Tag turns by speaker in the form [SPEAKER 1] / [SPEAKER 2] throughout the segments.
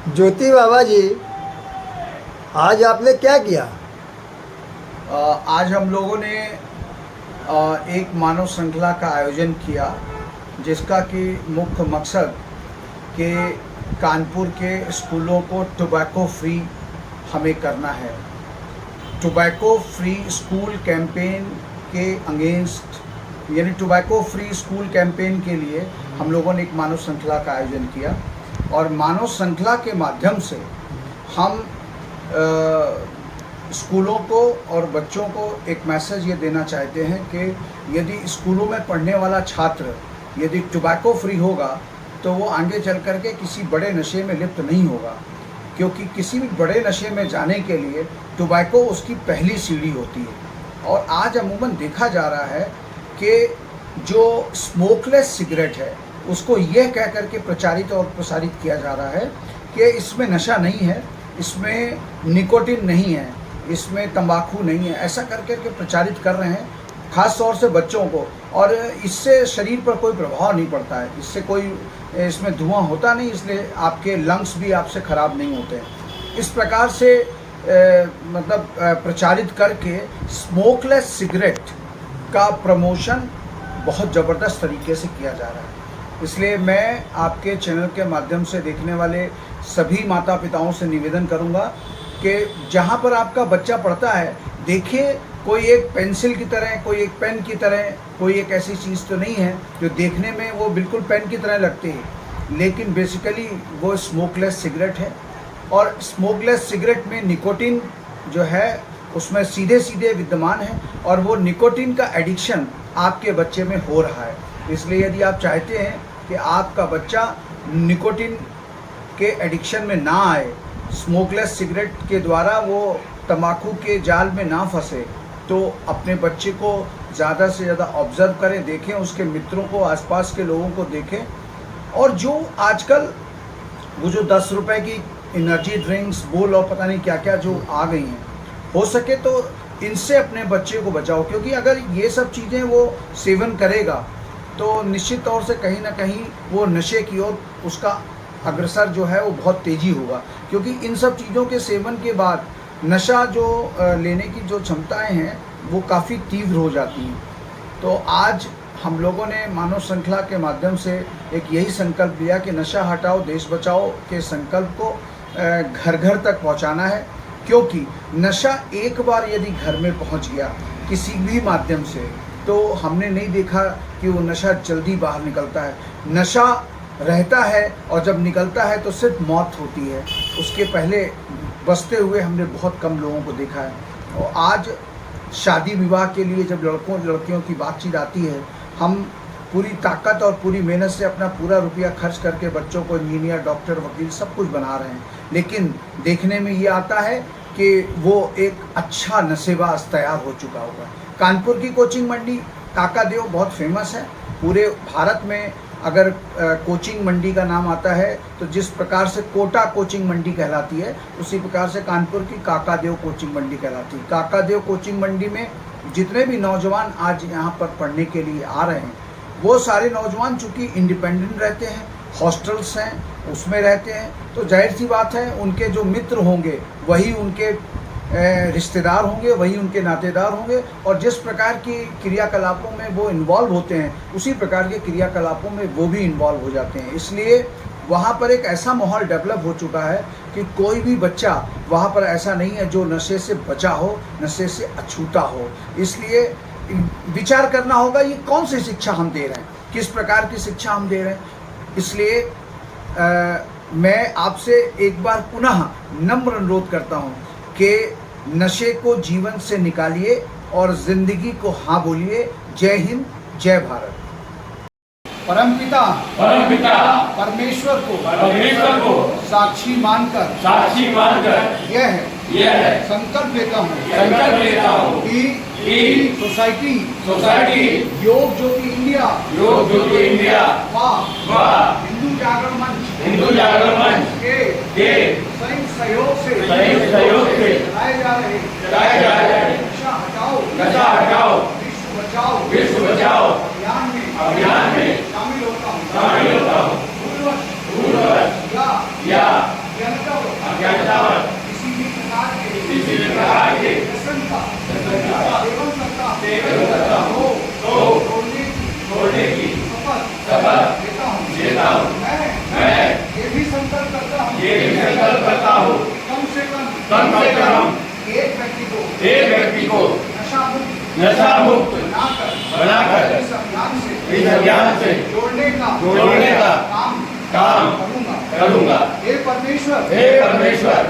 [SPEAKER 1] ज्योति बाबा जी, आज आपने क्या किया?
[SPEAKER 2] आज हम लोगों ने एक मानव श्रृंखला का आयोजन किया, जिसका कि मुख्य मकसद कि कानपुर के स्कूलों को टोबैको फ्री हमें करना है। टोबैको फ्री स्कूल कैंपेन के अगेंस्ट, यानी टोबैको फ्री स्कूल कैंपेन के लिए हम लोगों ने एक मानव श्रृंखला का आयोजन किया। और मानव श्रृंखला के माध्यम से हम स्कूलों को और बच्चों को एक मैसेज ये देना चाहते हैं कि यदि स्कूलों में पढ़ने वाला छात्र यदि टोबैको फ्री होगा तो वो आगे चल कर के किसी बड़े नशे में लिप्त नहीं होगा, क्योंकि किसी भी बड़े नशे में जाने के लिए टोबैको उसकी पहली सीढ़ी होती है। और आज अमूमन देखा जा रहा है कि जो स्मोकलेस सिगरेट है उसको यह कह कर के प्रचारित और प्रसारित किया जा रहा है कि इसमें नशा नहीं है, इसमें निकोटिन नहीं है, इसमें तंबाकू नहीं है, ऐसा कर कर के प्रचारित कर रहे हैं, ख़ास तौर से बच्चों को। और इससे शरीर पर कोई प्रभाव नहीं पड़ता है, इससे कोई इसमें धुआं होता नहीं, इसलिए आपके लंग्स भी आपसे ख़राब नहीं होते हैं। इस प्रकार से प्रचारित करके स्मोकलेस सिगरेट का प्रमोशन बहुत ज़बरदस्त तरीके से किया जा रहा है। इसलिए मैं आपके चैनल के माध्यम से देखने वाले सभी माता पिताओं से निवेदन करूंगा कि जहां पर आपका बच्चा पढ़ता है, देखिए कोई एक पेंसिल की तरह, कोई एक पेन की तरह, कोई एक ऐसी चीज़ तो नहीं है जो देखने में वो बिल्कुल पेन की तरह लगती है, लेकिन बेसिकली वो स्मोकलेस सिगरेट है। और स्मोकलेस सिगरेट में निकोटिन जो है उसमें सीधे सीधे विद्यमान है, और वो निकोटिन का एडिक्शन आपके बच्चे में हो रहा है। इसलिए यदि आप चाहते हैं कि आपका बच्चा निकोटिन के एडिक्शन में ना आए, स्मोकलेस सिगरेट के द्वारा वो तंबाकू के जाल में ना फंसे, तो अपने बच्चे को ज़्यादा से ज़्यादा ऑब्ज़र्व करें, देखें, उसके मित्रों को, आसपास के लोगों को देखें। और जो आजकल वो जो 10 रुपए की एनर्जी ड्रिंक्स, बोल और पता नहीं क्या क्या जो आ गई हैं, हो सके तो इनसे अपने बच्चे को बचाओ, क्योंकि अगर ये सब चीज़ें वो सेवन करेगा तो निश्चित तौर से कहीं ना कहीं वो नशे की ओर उसका अग्रसर जो है वो बहुत तेज़ी होगा, क्योंकि इन सब चीज़ों के सेवन के बाद नशा जो लेने की जो क्षमताएं हैं वो काफ़ी तीव्र हो जाती हैं। तो आज हम लोगों ने मानव श्रृंखला के माध्यम से एक यही संकल्प लिया कि नशा हटाओ देश बचाओ के संकल्प को घर घर तक पहुंचाना है, क्योंकि नशा एक बार यदि घर में पहुंच गया किसी भी माध्यम से, तो हमने नहीं देखा कि वो नशा जल्दी बाहर निकलता है। नशा रहता है और जब निकलता है तो सिर्फ मौत होती है, उसके पहले बचते हुए हमने बहुत कम लोगों को देखा है। और आज शादी विवाह के लिए जब लड़कों लड़कियों की बातचीत आती है, हम पूरी ताकत और पूरी मेहनत से अपना पूरा रुपया खर्च करके बच्चों को इंजीनियर, डॉक्टर, वकील सब कुछ बना रहे हैं, लेकिन देखने में ये आता है कि वो एक अच्छा नशेबाज तैयार हो चुका होगा। कानपुर की कोचिंग मंडी काकादेव बहुत फेमस है पूरे भारत में। अगर कोचिंग मंडी का नाम आता है तो जिस प्रकार से कोटा कोचिंग मंडी कहलाती है, उसी प्रकार से कानपुर की काकादेव कोचिंग मंडी कहलाती है। काकादेव कोचिंग मंडी में जितने भी नौजवान आज यहाँ पर पढ़ने के लिए आ रहे हैं, वो सारे नौजवान चूँकि इंडिपेंडेंट रहते हैं, हॉस्टल्स हैं उसमें रहते हैं, तो जाहिर सी बात है उनके जो मित्र होंगे वही उनके रिश्तेदार होंगे, वही उनके नातेदार होंगे, और जिस प्रकार की क्रियाकलापों में वो इन्वॉल्व होते हैं उसी प्रकार के क्रियाकलापों में वो भी इन्वॉल्व हो जाते हैं। इसलिए वहाँ पर एक ऐसा माहौल डेवलप हो चुका है कि कोई भी बच्चा वहाँ पर ऐसा नहीं है जो नशे से बचा हो, नशे से अछूता हो। इसलिए विचार करना होगा ये कौन सी शिक्षा हम दे रहे हैं, किस प्रकार की शिक्षा हम दे रहे हैं। इसलिए मैं आपसे एक बार पुनः नम्र अनुरोध करता हूँ कि नशे को जीवन से निकालिए और जिंदगी को हाँ बोलिए। जय हिंद, जय भारत। परमपिता परमेश्वर को साक्षी मानकर यह संकल्प लेता हूँ कि सोसाइटी योग ज्योति इंडिया हिंदू जागरण मंच के संयुक्त सहयोग से चलाए जा रहे नशा हटाओ विश्व बचाओ अभियान में शामिल होता हूँ। या
[SPEAKER 3] कम से कम
[SPEAKER 2] एक व्यक्ति को नशा मुक्त बनाकर इस अभियान से जोड़ने का काम करूंगा। हे परमेश्वर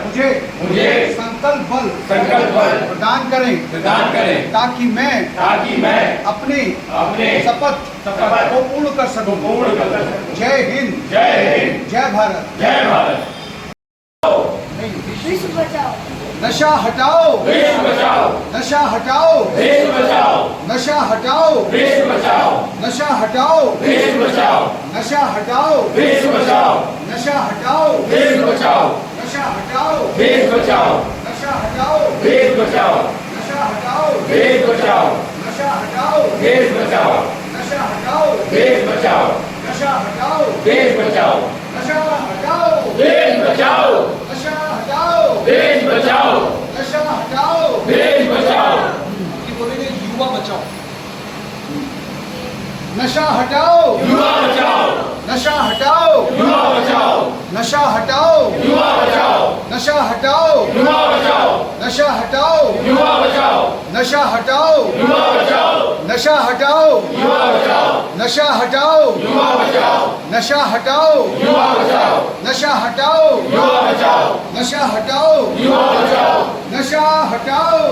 [SPEAKER 2] मुझे संकल्प बल प्रदान करें ताकि मैं अपने शपथ को पूर्ण कर सकूं। जय हिंद, जय भारत।
[SPEAKER 4] विश्व बचाओ,
[SPEAKER 2] नशा हटाओ, नशा हटाओ, नशा हटाओ, नशा हटाओ, नशा हटाओ, नशा हटाओ, नशा हटाओ, नशा हटाओ, नशा हटाओ, नशा हटाओ, नशा हटाओ, नशा हटाओ, नशा हटाओ, नशा हटाओ, कि बोलेंगे युवा बचाओ। नशा हटाओ, नशा हटाओ, नशा हटाओ, नशा हटाओ, नशा हटाओ, नशा हटाओ, नशा हटाओ, नशा हटाओ, नशा हटाओ, नशा हटाओ, नशा हटाओ, नशा हटाओ,